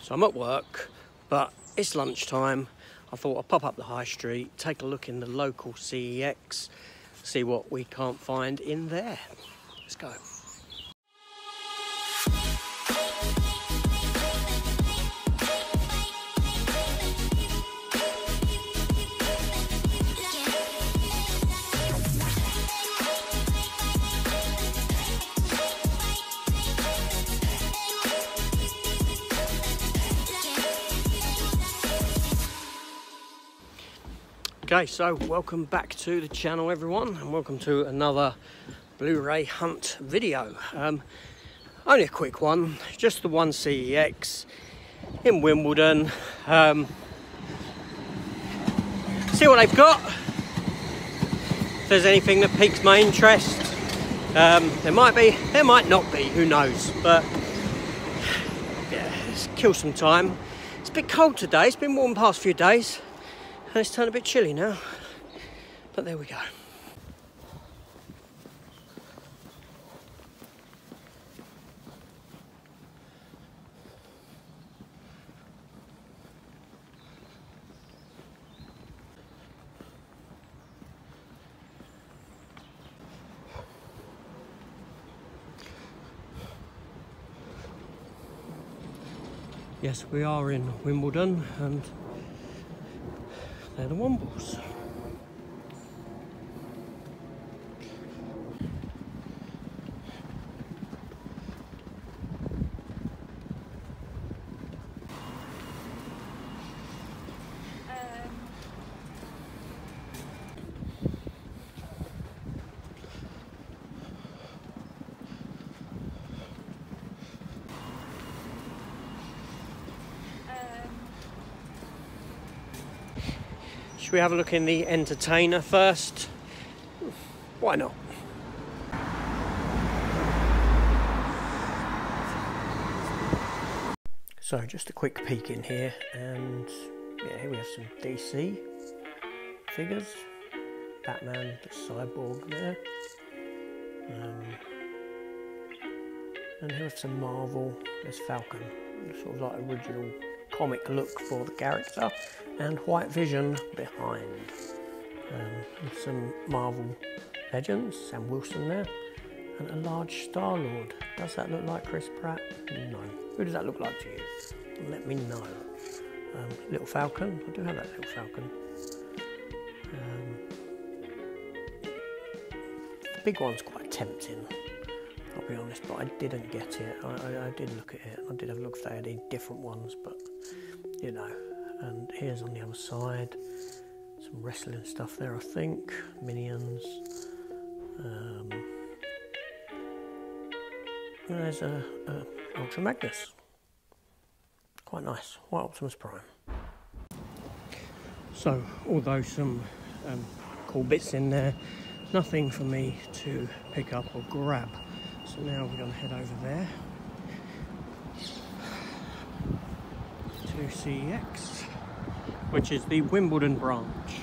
So I'm at work, but it's lunchtime. I thought I'd pop up the high street, take a look in the local CEX, see what we can't find in there. Let's go. Okay, so welcome back to the channel everyone, and welcome to another Blu-ray hunt video. Only a quick one, just the one CEX in Wimbledon. See what they've got, if there's anything that piques my interest. There might be, there might not be, who knows, but yeah, let's kill some time. It's a bit cold today, it's been warm the past few days. And it's turned a bit chilly now, but there we go. Yes, we are in Wimbledon, and they're the Wombles. Should we have a look in the entertainer first? Why not? So just a quick peek in here, and yeah, here we have some DC figures. Batman, the Cyborg there. And here we have some Marvel. There's Falcon, sort of like original comic look for the character, and White Vision behind. With some Marvel legends, Sam Wilson there, and a large Star-Lord. Does that look like Chris Pratt? No. Who does that look like to you? Let me know. Little Falcon, I do have that little Falcon. The big one's quite tempting, I'll be honest, but I didn't get it. I did look at it. I did have a look if they had any different ones, but you know. And here's on the other side, some wrestling stuff there, I think. Minions. There's a Ultra Magnus. Quite nice. White Optimus Prime. So, although some cool bits in there, nothing for me to pick up or grab. So now we're going to head over there to CEX, which is the Wimbledon branch.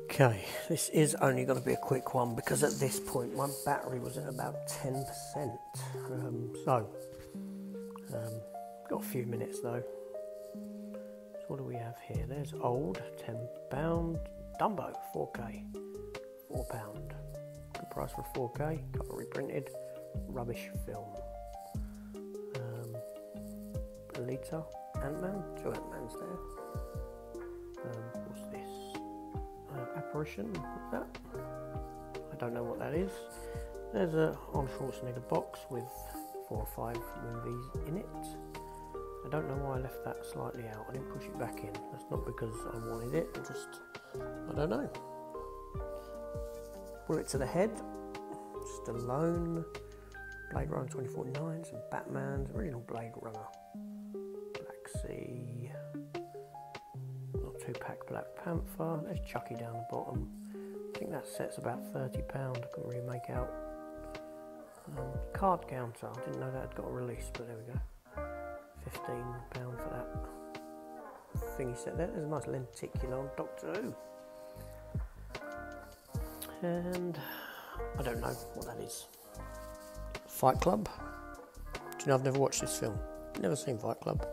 Okay, this is only going to be a quick one because at this point my battery was at about 10%. Got a few minutes though. So what do we have here? There's old, £10. Dumbo, 4K, £4. Good price for 4K, cover reprinted, rubbish film. Alita, Ant-Man, 2 Ant-Mans there. What's this? Apparition, what's that? I don't know what that is. There's a Arnold Schwarzenegger box with 4 or 5 movies in it. I don't know why I left that slightly out. I didn't push it back in. That's not because I wanted it, I don't know. Bullet to the Head, Stallone, Blade Runner 2049, some Batman, original Blade Runner, Black Sea, 2-pack Black Panther. There's Chucky down the bottom. I think that set's about £30. I couldn't really make out. Card counter. I didn't know that had got a release, but there we go. £15 for that thingy set there. There's a nice lenticular on Doctor Who. And I don't know what that is. Fight Club. Do you know, I've never watched this film. Never seen Fight Club.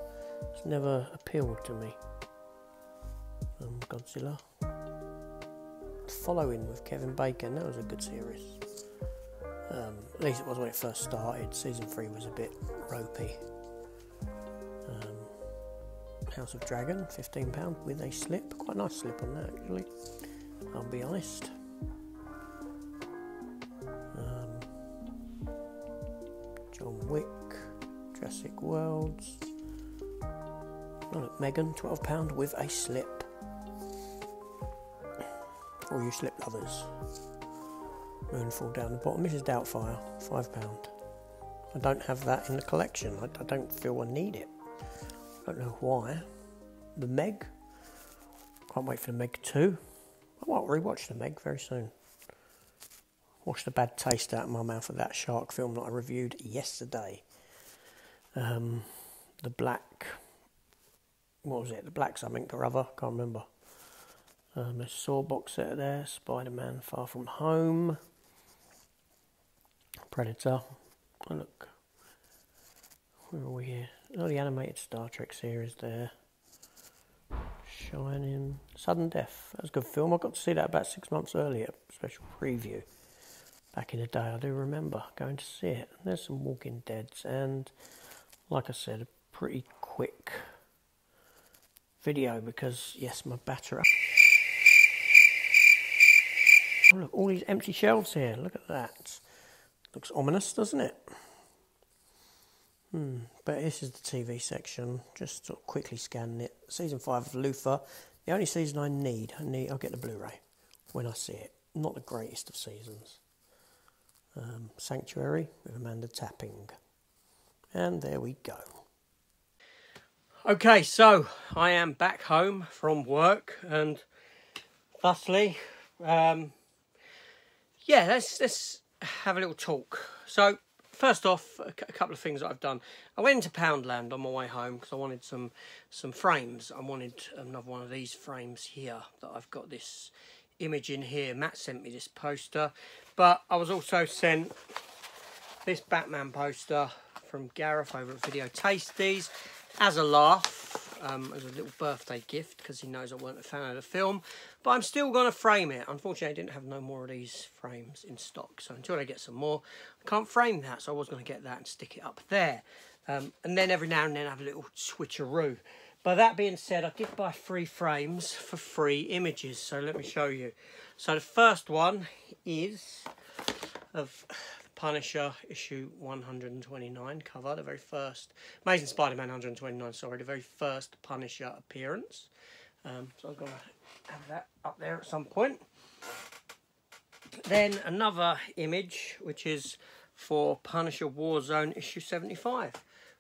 It's never appealed to me. Godzilla. Following with Kevin Bacon, that was a good series. At least it was when it first started. Season 3 was a bit ropey. House of Dragon, £15 with a slip. Quite a nice slip on that, actually. I'll be honest. John Wick, Jurassic Worlds. Oh, look, Megan, £12 with a slip. For all you slip lovers. Moonfall down the bottom. Mrs. Doubtfire, £5. I don't have that in the collection. I don't feel I need it. I don't know why. The Meg. Can't wait for the Meg 2. I might rewatch the Meg very soon. Washed the bad taste out of my mouth of that shark film that I reviewed yesterday. The Black... What was it? The Black something or other. Can't remember. A Saw box set there. Spider-Man Far From Home. Predator. Oh, look. Where are we here? Oh, the animated Star Trek series there. Shining. Sudden Death. That was a good film. I got to see that about 6 months earlier. Special preview. Back in the day, I do remember going to see it. There's some Walking Deads. And, like I said, a pretty quick video because, yes, my battery... Oh, look, all these empty shelves here. Look at that. Looks ominous, doesn't it? But this is the TV section. Just sort of quickly scanning it. Season 5 of Luther. The only season I need. I'll get the Blu-ray when I see it. Not the greatest of seasons. Sanctuary with Amanda Tapping. And there we go. Okay, so I am back home from work, and thusly, yeah, let's have a little talk. So, first off, a couple of things that I've done. I went into Poundland on my way home because I wanted some frames. I wanted another one of these frames here that I've got this image in here. Matt sent me this poster, but I was also sent this Batman poster from Gareth over at Video Tasties as a laugh, as a little birthday gift because he knows I weren't a fan of the film. But I'm still going to frame it. Unfortunately, I didn't have no more of these frames in stock. So until I get some more, I can't frame that. So I was going to get that and stick it up there. And then every now and then I have a little switcheroo. But that being said, I did buy 3 frames for 3 images. So let me show you. So the first one is of Punisher issue 129 cover. The very first, Amazing Spider-Man 129, sorry. The very first Punisher appearance. So I'm going to have that up there at some point. Then another image, which is for Punisher Warzone issue 75,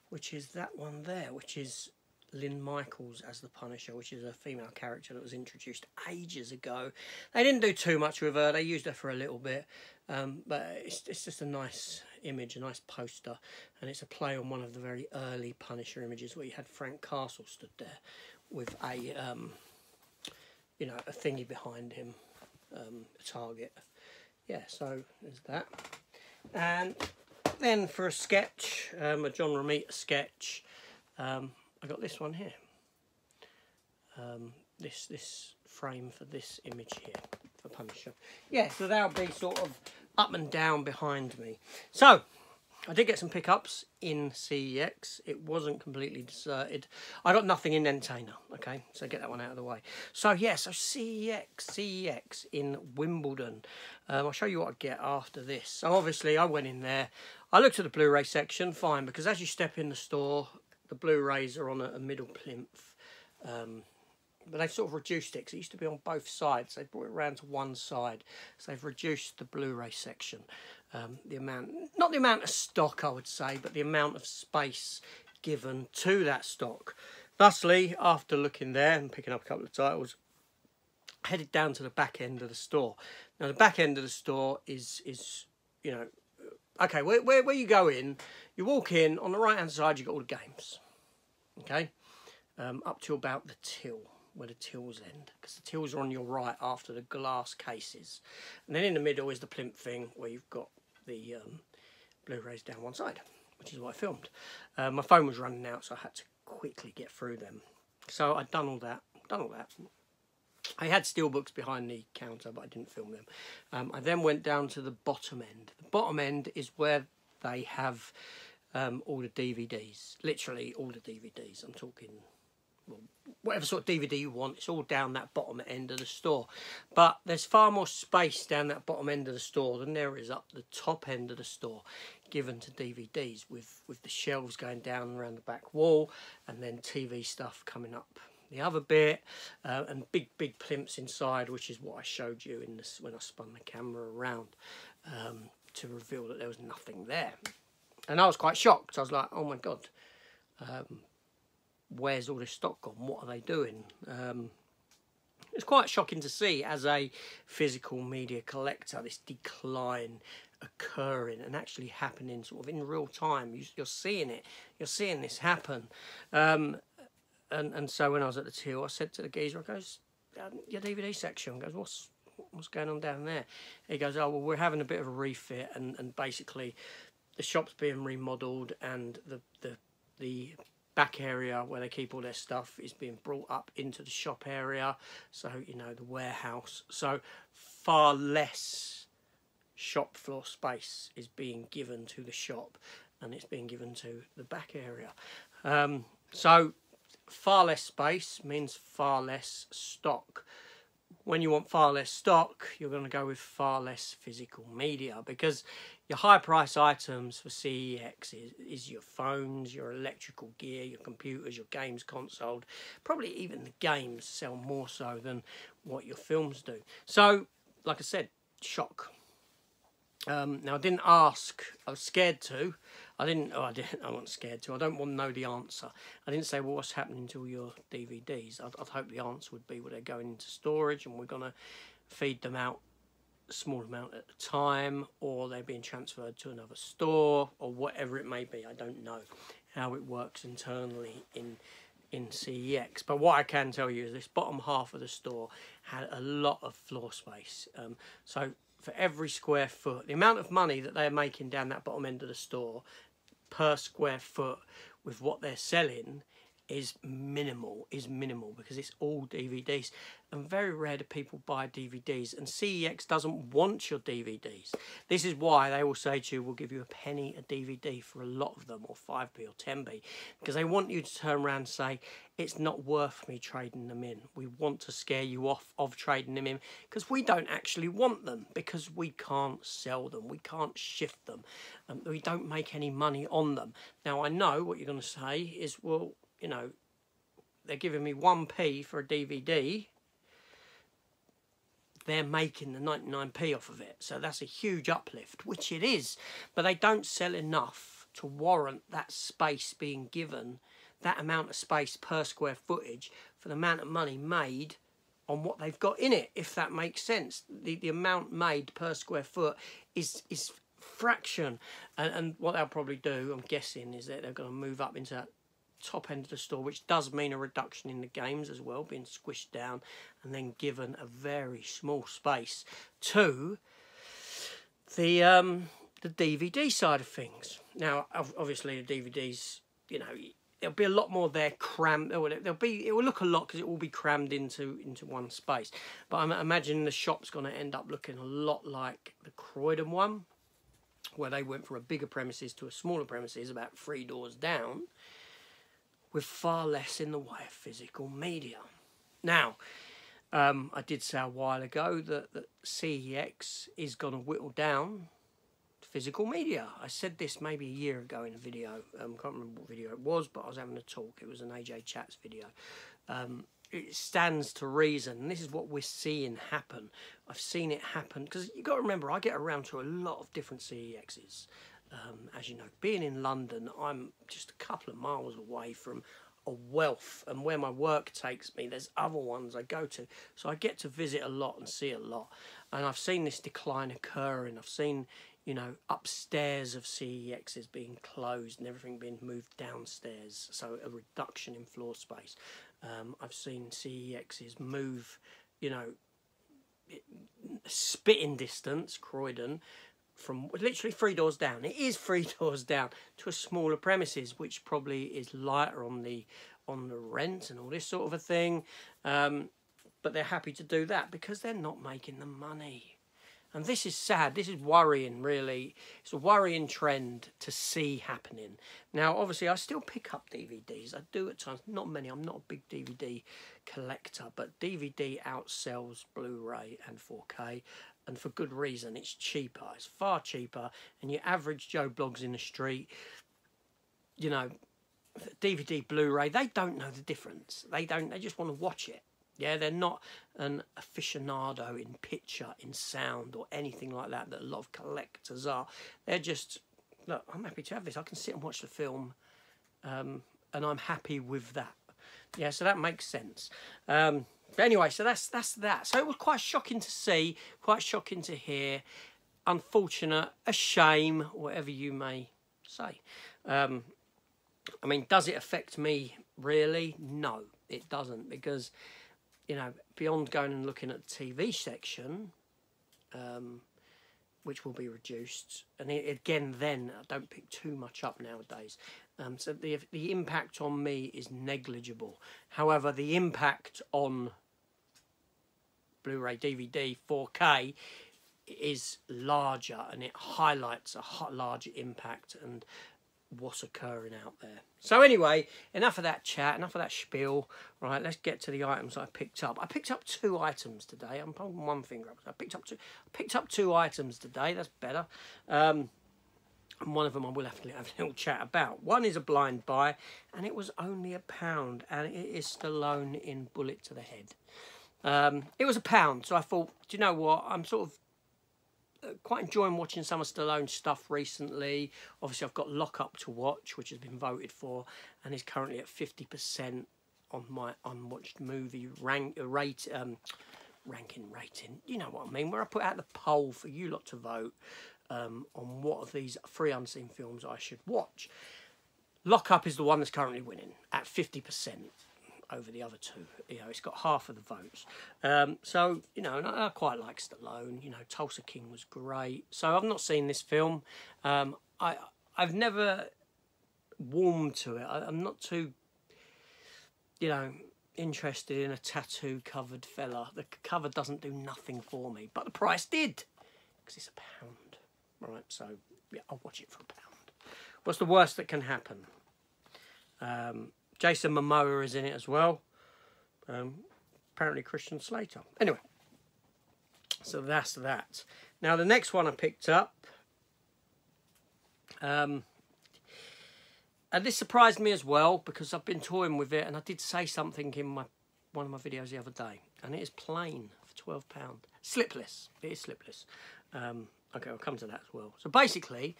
which is that one there, which is Lynn Michaels as the Punisher, which is a female character that was introduced ages ago. They didn't do too much with her. They used her for a little bit, but it's just a nice image, a nice poster, and it's a play on one of the very early Punisher images where you had Frank Castle stood there with a you know, a thingy behind him, a target. Yeah, so there's that. And then for a sketch, a John Romita sketch, I got this one here. This frame for this image here for Punisher. Yeah, so that'll be sort of up and down behind me. So I did get some pickups in CEX. It wasn't completely deserted. I got nothing in Entertainer, okay? So get that one out of the way. So yeah, so CEX in Wimbledon. I'll show you what I get after this. So obviously I went in there. I looked at the Blu-ray section, fine, because as you step in the store, the Blu-rays are on a middle plinth. But they've sort of reduced it, because it used to be on both sides. They brought it around to one side. So they've reduced the Blu-ray section. The amount, not the amount of stock, I would say, but the amount of space given to that stock. Thusly, after looking there and picking up a couple of titles, headed down to the back end of the store. Now, the back end of the store is you know, okay, where you go in, you walk in, on the right-hand side, you've got all the games, okay, up to about the till, where the tills end, because the tills are on your right after the glass cases. And then in the middle is the plinth thing, where you've got the Blu-rays down one side. which is what I filmed. My phone was running out, so I had to quickly get through them. So I'd done all that. I had steelbooks behind the counter, but I didn't film them. I then went down to the bottom end. The bottom end is where they have all the DVDs, literally all the DVDs. I'm talking, well, whatever sort of DVD you want, it's all down that bottom end of the store. But there's far more space down that bottom end of the store than there is up the top end of the store given to DVDs, with the shelves going down around the back wall, and then TV stuff coming up the other bit, and big plimps inside, which is what I showed you in this when I spun the camera around to reveal that there was nothing there. And I was quite shocked. I was like, oh my god, where's all this stock gone? What are they doing? It's quite shocking to see, as a physical media collector, this decline occurring and actually happening sort of in real time. You're seeing it. You're seeing this happen. And so when I was at the till, I said to the geezer, I goes, your DVD section. I goes, what's going on down there? He goes, oh, well, we're having a bit of a refit, and basically the shop's being remodelled, and the back area where they keep all their stuff is being brought up into the shop area, so, you know, the warehouse. So far less shop floor space is being given to the shop, and it's being given to the back area. So far less space means far less stock. When you want far less stock, you're going to go with far less physical media, because your high price items for CEX is your phones, your electrical gear, your computers, your games console. Probably even the games sell more so than what your films do. So, like I said, shock. Now, I didn't ask. I was scared to. I wasn't scared to. I don't want to know the answer. I didn't say, well, what's happening to all your DVDs? I'd hope the answer would be, well, they're going into storage and we're going to feed them out a small amount at a time, or they're being transferred to another store, or whatever it may be. I don't know how it works internally in CEX. But what I can tell you is this bottom half of the store had a lot of floor space. So for every square foot, the amount of money that they're making down that bottom end of the store per square foot with what they're selling is minimal, because it's all DVDs, and very rare do people buy DVDs, and CEX doesn't want your DVDs. This is why they will say to you, we'll give you a penny a DVD for a lot of them, or 5p or 10p, because they want you to turn around and say, it's not worth me trading them in. We want to scare you off of trading them in, because we don't actually want them, because we can't sell them, we can't shift them, we don't make any money on them. Now, I know what you're going to say is, well, you know, they're giving me 1p for a DVD, they're making the 99p off of it, so that's a huge uplift, which it is, but they don't sell enough to warrant that space being given, that amount of space per square footage, for the amount of money made on what they've got in it, if that makes sense. The amount made per square foot is fraction, and what they'll probably do, I'm guessing, is that they're going to move up into that top end of the store, which does mean a reduction in the games as well, being squished down and then given a very small space to the DVD side of things. Now, obviously, the DVDs, you know, there'll be a lot more there crammed. It will look a lot because it will be crammed into one space. But I'm imagining the shop's going to end up looking a lot like the Croydon one, where they went from a bigger premises to a smaller premises about 3 doors down, with far less in the way of physical media. Now, I did say a while ago that CEX is going to whittle down physical media. I said this maybe a year ago in a video. I can't remember what video it was, but I was having a talk. It was an AJ Chats video. It stands to reason, and this is what we're seeing happen. I've seen it happen, because you've got to remember, I get around to a lot of different CEXs. As you know, being in London, I'm just a couple of miles away from a wealth, and where my work takes me, there's other ones I go to, so I get to visit a lot and see a lot, and I've seen this decline occurring. I've seen, you know, upstairs of CEXs being closed and everything being moved downstairs, so a reduction in floor space. I've seen CEXs move, you know, spitting distance, Croydon, from literally 3 doors down. It is 3 doors down to a smaller premises, which probably is lighter on the rent and all this sort of a thing. But they're happy to do that because they're not making the money. And this is sad. This is worrying, really. It's a worrying trend to see happening. Now, obviously, I still pick up DVDs. I do at times. Not many. I'm not a big DVD collector. But DVD outsells Blu-ray and 4K. And for good reason. It's cheaper. It's far cheaper. And your average Joe Bloggs in the street, you know, DVD, Blu-ray, they don't know the difference. They don't. They just want to watch it. Yeah, they're not an aficionado in picture, in sound, or anything like that a lot of collectors are. They're just, look, I'm happy to have this. I can sit and watch the film, and I'm happy with that. Yeah, so that makes sense. But anyway, so that's that. So it was quite shocking to see, quite shocking to hear. Unfortunate, a shame, whatever you may say. I mean, does it affect me, really? No, it doesn't, because, you know, beyond going and looking at the TV section, which will be reduced, and again, then I don't pick too much up nowadays. So the impact on me is negligible. However, the impact on Blu-ray, DVD, 4K is larger, and it highlights a larger impact and what's occurring out there. So anyway, enough of that chat, enough of that spiel. Right, let's get to the items I picked up. I picked up 2 items today. I'm holding one finger up. I picked up 2 items today. That's better. And one of them I will have to have a little chat about. One is a blind buy, and it was only £1, and it is Stallone in Bullet to the Head. It was £1, so I thought, do you know what? I'm sort of quite enjoying watching some of Stallone's stuff recently. Obviously, I've got Lock Up to watch, which has been voted for, and is currently at 50% on my unwatched movie ranking rating. You know what I mean? Where I put out the poll for you lot to vote on what of these 3 unseen films I should watch. Lock Up is the one that's currently winning at 50%. Over the other 2, you know, it's got half of the votes. So, you know, I quite like Stallone. You know, Tulsa King was great. So I've not seen this film. I've never warmed to it. I'm not too, you know, interested in a tattoo-covered fella. The cover doesn't do nothing for me, but the price did, because it's £1. Right, so yeah, I'll watch it for £1. What's the worst that can happen? Jason Momoa is in it as well. Apparently Christian Slater. Anyway, so that's that. Now the next one I picked up, and this surprised me as well, because I've been toying with it, and I did say something in one of my videos the other day, and it is Plane for £12. Slipless. It is Slipless. Okay, I'll come to that as well. So basically,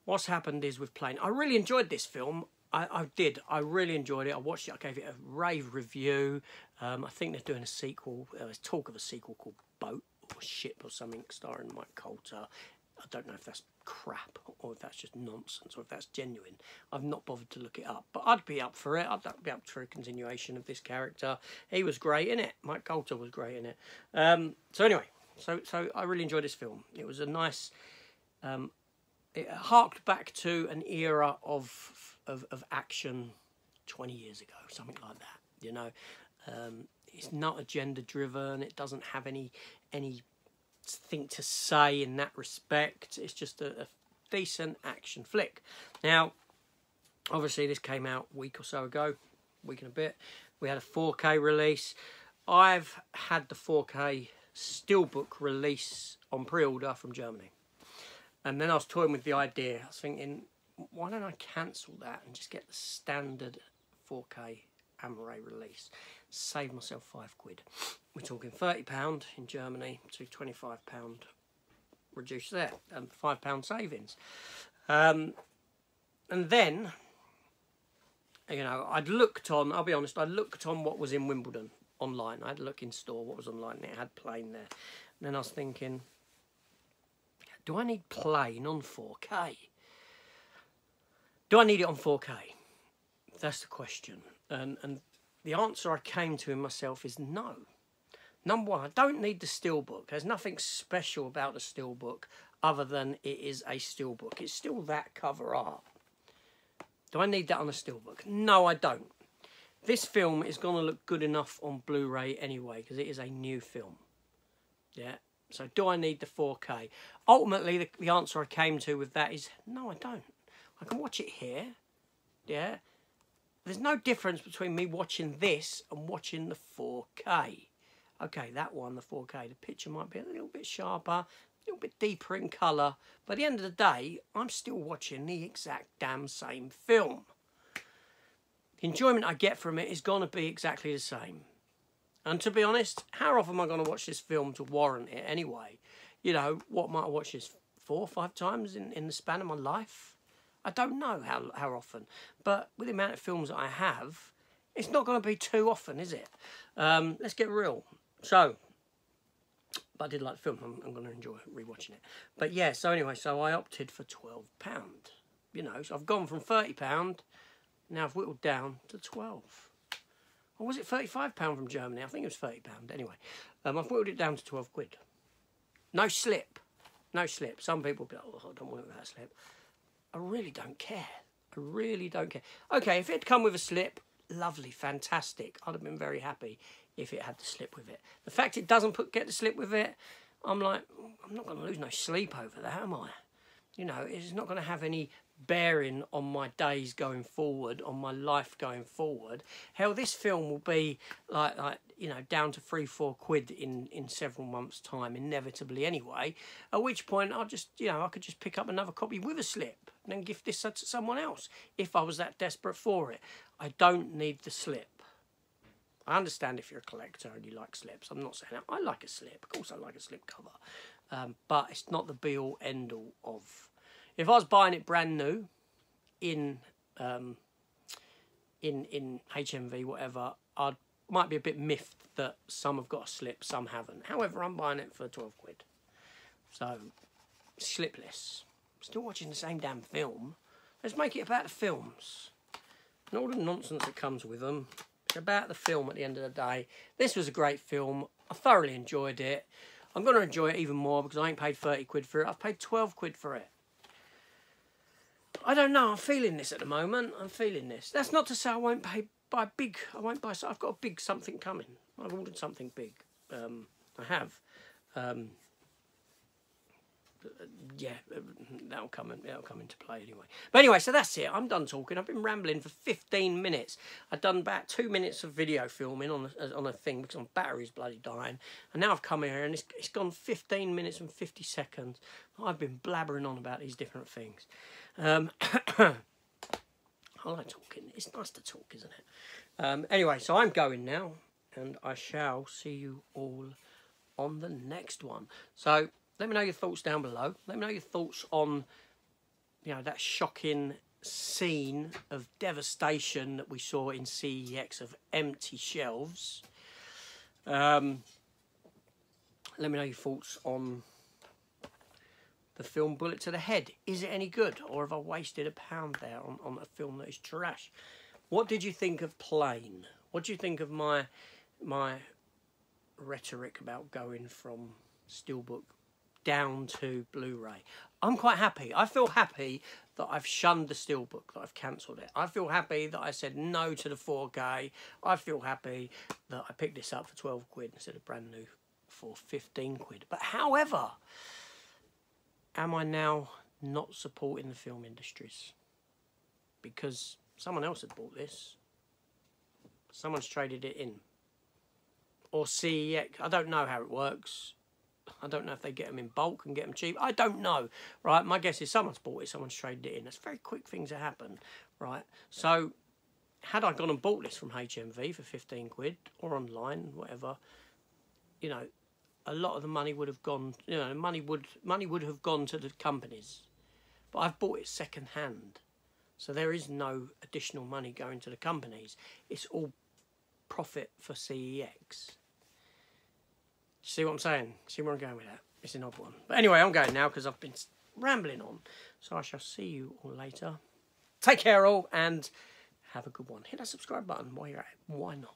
what's happened is with Plane, I really enjoyed this film. I did. I really enjoyed it. I watched it. I gave it a rave review. I think they're doing a sequel. There's talk of a sequel called Boat or Ship or something, starring Mike Coulter. I don't know if that's crap or if that's just nonsense or if that's genuine. I've not bothered to look it up, but I'd be up for it. I'd be up for a continuation of this character. He was great in it. Mike Coulter was great in it. So anyway, so I really enjoyed this film. It was a nice. It harked back to an era of action 20 years ago, something like that. You know, it's not agenda driven. It doesn't have anything to say in that respect. It's just a decent action flick. Now, obviously, this came out a week or so ago, week and a bit. We had a 4K release. I've had the 4K steelbook release on pre-order from Germany. And then I was toying with the idea. I was thinking, why don't I cancel that and just get the standard 4K Amaray release? Save myself £5. We're talking £30 in Germany to £25 reduced there, and £5 savings. And then, you know, I'll be honest, I looked on what was in Wimbledon online. I had a look in store what was online, and it had Plane there. And then I was thinking, do I need Plane on 4K? Do I need it on 4K? That's the question. And the answer I came to in myself is no. Number one, I don't need the steelbook. There's nothing special about the steelbook other than it is a steelbook. It's still that cover art. Do I need that on a steelbook? No, I don't. This film is going to look good enough on Blu-ray anyway, because it is a new film. Yeah. So do I need the 4K? Ultimately, the answer I came to with that is, no, I don't. I can watch it here. Yeah. There's no difference between me watching this and watching the 4K. Okay, that one, the 4K, the picture might be a little bit sharper, a little bit deeper in colour. But at the end of the day, I'm still watching the exact damn same film. The enjoyment I get from it is going to be exactly the same. And to be honest, how often am I going to watch this film to warrant it anyway? You know, what might I watch this 4 or 5 times in the span of my life? I don't know how often. But with the amount of films that I have, it's not going to be too often, is it? Let's get real. So, but I did like the film. I'm going to enjoy rewatching it. But yeah, so anyway, so I opted for £12. You know, so I've gone from £30, now I've whittled down to 12. Or was it £35 from Germany? I think it was £30. Anyway, I've whittled it down to 12 quid. No slip. No slip. Some people be like, oh, I don't want it without a slip. I really don't care. I really don't care. Okay, if it had come with a slip, lovely, fantastic. I'd have been very happy if it had the slip with it. The fact it doesn't get the slip with it, I'm like, I'm not going to lose no sleep over that, am I? You know, it's not going to have any bearing on my days going forward, on my life going forward. Hell, this film will be like you know, down to 3-4 quid in several months' time, inevitably anyway. At which point, I'll just, you know, I could just pick up another copy with a slip and then gift this to someone else if I was that desperate for it. I don't need the slip. I understand if you're a collector and you like slips. I'm not saying that. I like a slip. Of course I like a slip cover. But it's not the be-all, end-all of... If I was buying it brand new in HMV, whatever, I might be a bit miffed that some have got a slip, some haven't. However, I'm buying it for 12 quid. So, slipless. Still watching the same damn film. Let's make it about the films. And all the nonsense that comes with them. It's about the film at the end of the day. This was a great film. I thoroughly enjoyed it. I'm going to enjoy it even more because I ain't paid 30 quid for it. I've paid 12 quid for it. I don't know. I'm feeling this at the moment. I'm feeling this. That's not to say I won't buy big. I won't buy... I've got a big something coming. I've ordered something big. I have. Yeah, that'll come into play anyway. But anyway, so that's it. I'm done talking. I've been rambling for 15 minutes. I've done about 2 minutes of video filming on a thing because my battery's bloody dying. And now I've come here and it's gone 15 minutes and 50 seconds. I've been blabbering on about these different things. I like talking. It's nice to talk, isn't it? Anyway, so I'm going now, and I shall see you all on the next one. So let me know your thoughts down below. Let me know your thoughts on, you know, that shocking scene of devastation that we saw in CEX of empty shelves. Let me know your thoughts on the film Bullet to the Head. Is it any good, or have I wasted £1 there on a film that is trash? What did you think of Plane? What do you think of my rhetoric about going from steelbook down to Blu-ray? I'm quite happy. I feel happy that I've shunned the steelbook, that I've cancelled it. I feel happy that I said no to the 4K. I feel happy that I picked this up for 12 quid instead of brand new for 15 quid. But however, am I now not supporting the film industries? Because someone else had bought this. Someone's traded it in. Or CEX. I don't know how it works. I don't know if they get them in bulk and get them cheap. I don't know, right? My guess is someone's bought it, someone's traded it in. That's very quick things that happen, right? So, had I gone and bought this from HMV for 15 quid or online, whatever, you know, a lot of the money would have gone, you know, money would have gone to the companies. But I've bought it second hand. So there is no additional money going to the companies. It's all profit for CEX. See what I'm saying? See where I'm going with that? It's an odd one. But anyway, I'm going now because I've been rambling on. So I shall see you all later. Take care all and have a good one. Hit that subscribe button while you're at it. Why not?